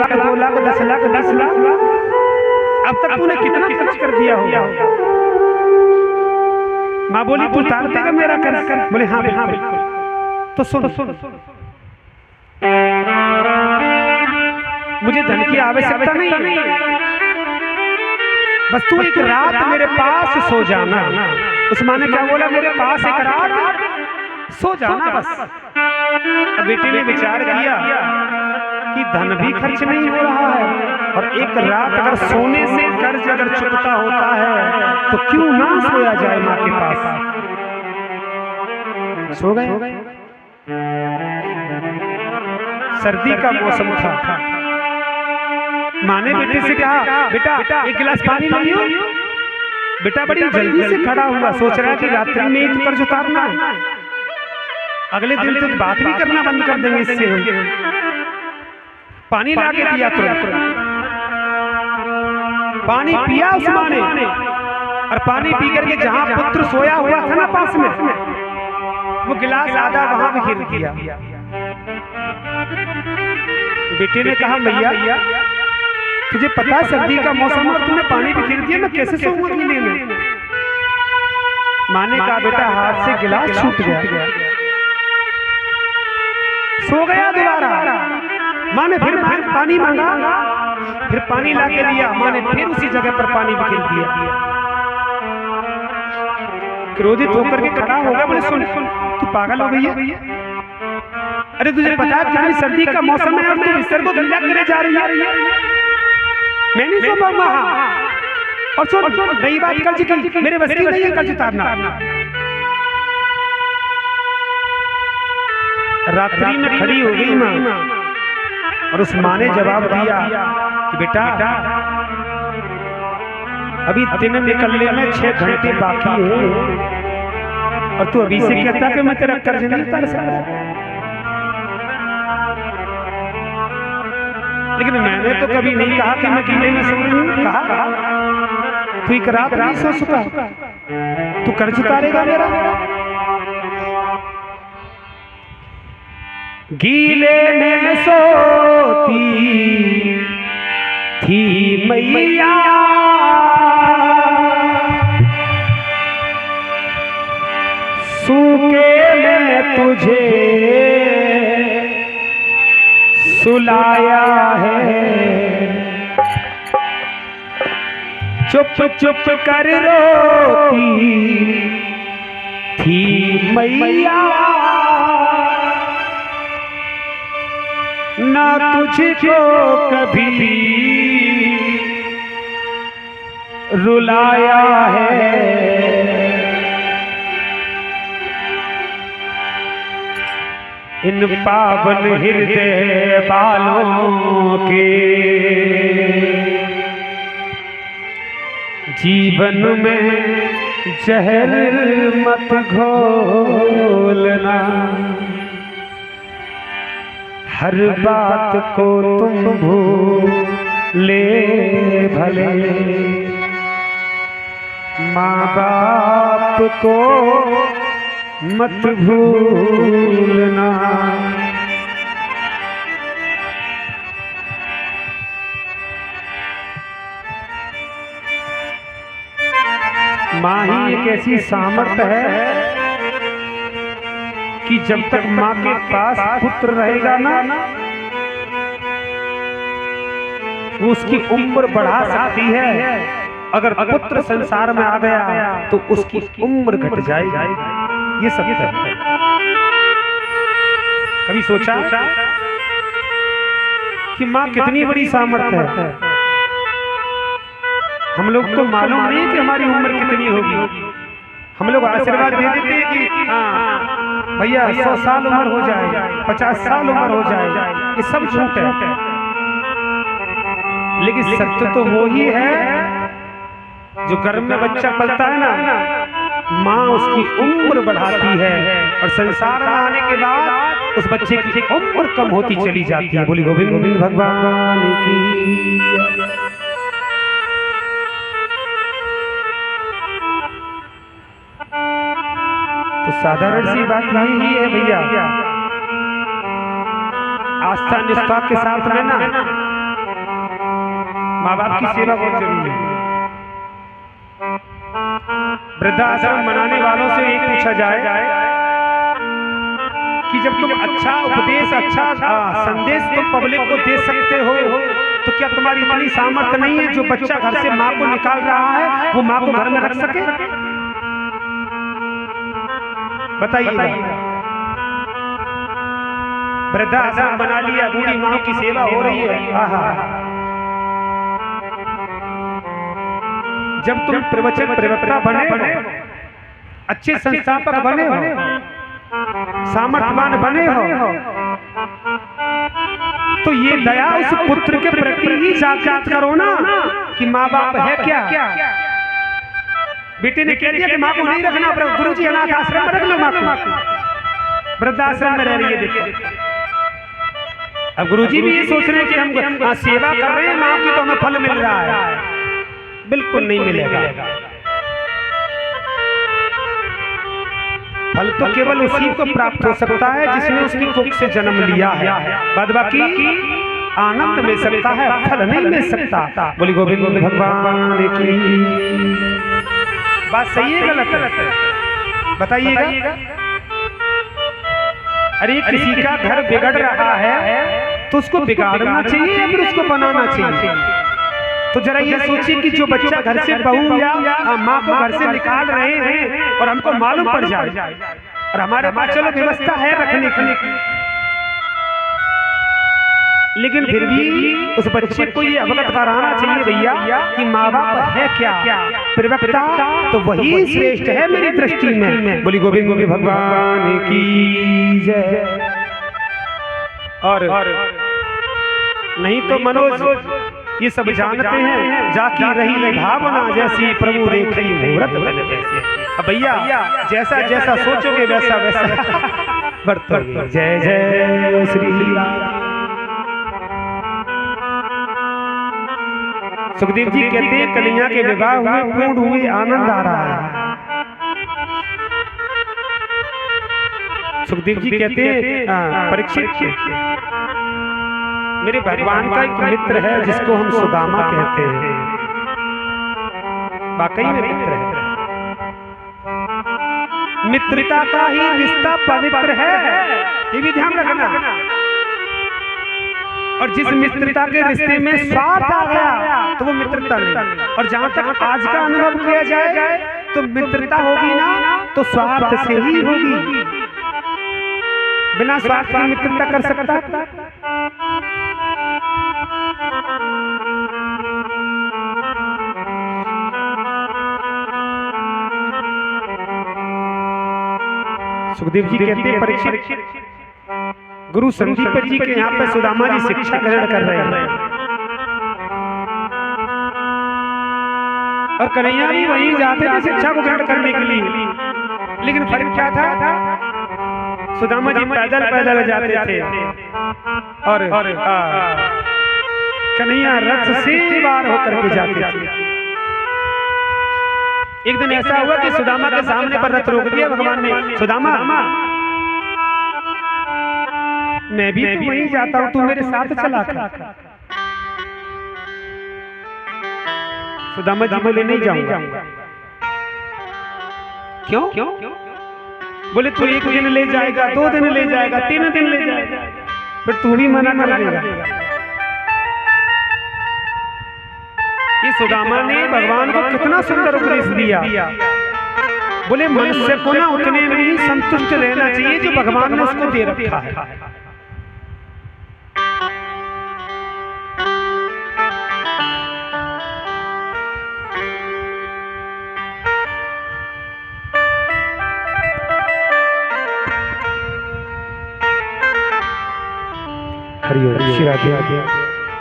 लाख, 2 लाख, 10 लाख, 10 लाख, अब तक तूने कितना खर्च कर दिया होगा? माँ बोली तू उतार देगा मेरा कर्ज? बोले हाँ बिल्कुल। तो सुन, मुझे धन की आवश्यकता नहीं है, बस तू एक रात मेरे पास सो जाना। उस माँ ने क्या बोला? मेरे पास एक रात सो जाना बस। अब बेटे ने विचार किया कि धन भी खर्च नहीं हो रहा है और एक रात अगर सोने से कर्ज अगर चुकता होता है तो क्यों ना सोया जाए माँ के पास। सो गए। सर्दी का मौसम था। माँ ने बेटे से कहा बेटा एक गिलास पानी लाइयो। बेटा बड़ी जल्दी से खड़ा हुआ, सोच रहा है कि रात्रि में ही कर्ज उतारना है, अगले दिन तो बात भी करना बंद कर देंगे इससे हम। पानी ला के दिया तुरंत। पानी पिया उस माँ ने और पानी पी करके जहां पुत्र सोया हुआ था ना पास में, वो गिलास आधा वहां भी गिर दिया। बेटे ने कहा भैया तुझे पता है सर्दी का मौसम है, तूने पानी भी गिर दिया, मैं कैसे सोऊंगा नींद में? माँ ने कहा बेटा हाथ से गिलास छूट गया। सो गया दोबारा। माँ ने फिर पानी मांगा, फिर पानी ला के दिया। माँ ने फिर उसी जगह पर पानी भी गिर दिया। क्रोधित होकर के खड़ा हो गया। बोले सुन तू पागल हो गई है? अरे तुझे पता है कितनी सर्दी का मौसम है और तू बिस्तर को गंदा करे जा रही है? मैं नहीं सो पाऊंगा। और सुन रही बात कर्ज की, मेरे बस की नहीं है कर्ज उतारना। रात्रि में खड़ी हो गई माँ और उस माँ ने जवाब दिया कि बेटा अभी दिन निकलने में 6 घंटे बाकी है और तू अभी से कहता कि मैं तेरा कर्ज नहीं उतार सकता। लेकिन मैंने तो कभी नहीं कहा कि मैं किले में सो रही हूँ। कहा तू एक रात नहीं सो सका, तू कर्ज उतारेगा मेरा? गीले में सोती थी मैया, सूखे में तुझे सुलाया है, चुप चुप कर रोती थी मैया, ना तुझको कभी रुलाया है। इन पावन हृदय बालों के जीवन में जहर मत घोलना, हर बात को तुम भूले भले, माँ बाप को मत भूलना। माँ ही एक ऐसी सामर्थ्य है कि जब तक माँ के पास पुत्र रहेगा ना, वो उसकी उम्र बढ़ा सकती है। अगर पुत्र संसार में आ गया तो उसकी उम्र घट जाएगी। ये सत्य है। कभी सोचा कि माँ कितनी बड़ी सामर्थ्य है? हम लोग तो मालूम नहीं कि हमारी उम्र कितनी होगी। हम लोग आशीर्वाद दे देते हैं कि हाँ भैया 100 साल उम्र हो जाए, 50 साल उम्र हो जाए, ये सब झूठ है। लेकिन सत्य तो वो ही है जो गर्भ में बच्चा पलता है ना, माँ उसकी उम्र बढ़ाती है और संसार में आने के बाद उस बच्चे की उम्र कम होती चली जाती है। बोली गोविंद गोविंद भगवान की। तो साधारण सी बात यही है भैया, आस्था निष्ठा के साथ में ना माँ बाप की सेवा बहुत जरूरी है। वृद्धाश्रम बनाने वालों से एक पूछा जाए कि जब तुम अच्छा उपदेश, अच्छा संदेश तुम पब्लिक को दे सकते हो, तो क्या तुम्हारी इतनी सामर्थ्य नहीं है जो बच्चा घर से माँ को निकाल रहा है वो माँ को घर में रख सके? बताइए। वृद्धाश्रम बना लिया, बूढ़ी माँ की सेवा हो रही है। आहा, जब तुम प्रवचन प्रवक्ता बने हो, अच्छे संस्थापक बने हो, सामर्थ्यवान बने हो, तो ये दया उस पुत्र के प्रति ही जागृत करो ना कि माँ बाप है क्या। बेटे ने कह दिया कि माँ को नहीं रखना, पर गुरुजी अनाथ आश्रम में रख लो माँ को, वृद्धाश्रम में रह रही है। देखो अब गुरुजी भी ये सोच रहे हैं कि हम सेवा कर रहे हैं माँ की तो हमें फल मिल रहा है। बिल्कुल नहीं मिलेगा। फल तो केवल उसी को प्राप्त हो सकता है जिसने उसकी कुख से जन्म लिया है। बाद बाकी आनंद मिल सकता है, फल नहीं मिल सकता। बोली गोविंद भगवान की। बात सही है गलत है? बताइएगा। अरे किसी का घर बिगड़ रहा है तो उसको बिगाड़ना चाहिए या फिर उसको बनाना चाहिए? तो जरा ये सोचिए कि जो बच्चा घर से बहू या माँ को घर से निकाल रहे हैं और हमको मालूम पड़ जाए और हमारे पास चलो व्यवस्था है रखने की, लेकिन फिर भी उस बच्चे को ये अवगत कराना चाहिए भैया कि माँ बाप है क्या, प्रवक्ता तो वही श्रेष्ठ है मेरी दृष्टि में। बोली गोविंद गोविंद भगवान की जय। और नहीं तो मनोज ये सब जानते हैं, जाकी रही भावना जैसी प्रभु रेखी मुहूर्त बन जैसी। अब भैया जैसा जैसा सोचोगे वैसा वैसा बरतोगे। जय जय श्री राम। सुखदेव जी कहते हैं कन्हैया के विवाह हुए, पूर्ण हुए, आनंद आ रहा है। सुखदेव जी कहते हैं परीक्षित मेरे भगवान का एक मित्र है जिसको हम सुदामा कहते हैं, वाकई में मित्र है। मित्रता का ही रिश्ता पवित्र है, ये भी ध्यान रखना। और जिस मित्रता के रिश्ते में स्वार्थ आ गया तो वो मित्रता नहीं। और जहां तक आज का अनुभव किया जाए तो मित्रता होगी ना तो स्वार्थ से ही होगी। बिना स्वार्थ की मित्रता कर सकता? सुखदेव जी कहते हैं परीक्षित गुरु संदीप जी के यहाँ पे सुदामा जी शिक्षा ग्रहण कर रहे हैं और कन्हैया भी वहीं जाते थे शिक्षा को ग्रहण करने के लिए। लेकिन फर्क क्या था? सुदामा जी पैदल पैदल जाते थे और कन्हैया रथ से पार होकर के जाते थे। एक दिन ऐसा हुआ कि सुदामा के सामने पर रथ रोक दिया भगवान ने। सुदामा मैं भी तो वहीं जाता हूं, तू मेरे साथ चला कर। सुदामा जी बोले नहीं जाऊंगा। क्यों? बोले तू एक दिन ले जाएगा, 2 दिन ले जाएगा, 3 दिन ले जाएगा, फिर तू भी मना कर देगा। ये सुदामा ने भगवान को कितना सुंदर उपदेश दिया। बोले मनुष्य को ना उतने में ही संतुष्ट रहना चाहिए जो भगवान ने उसको दे रखा है। हरिओम श्री राधे।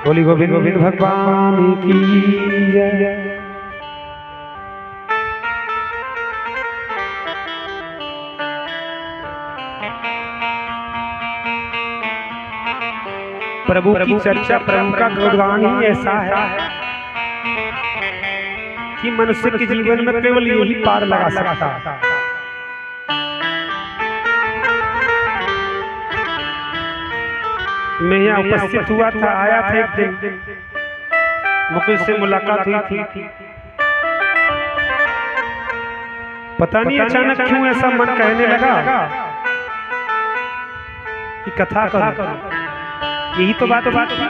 बोली गोविंद गोविंद भगवान की जय। प्रभु की चर्चा, प्रभु का गुणगान ही ऐसा है कि मनुष्य के जीवन में केवल यही पार लगा सकता है। मैं यहाँ उपस्थित हुआ था, आया था एक दिन, मुकुल से मुलाकात हुई थी। पता नहीं अचानक क्यों ऐसा मन कहने लगा कि कथा करो। यही तो बात थी।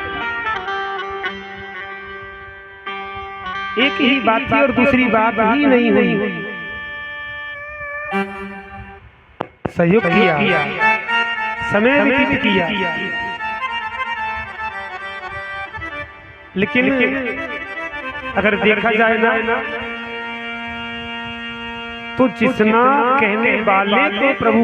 एक ही बात थी और दूसरी बात ही नहीं हुई। सहयोग किया, समय व्यतीत किया, लेकिन अगर देखा जाए ना तो जितना कहने वाले को प्रभु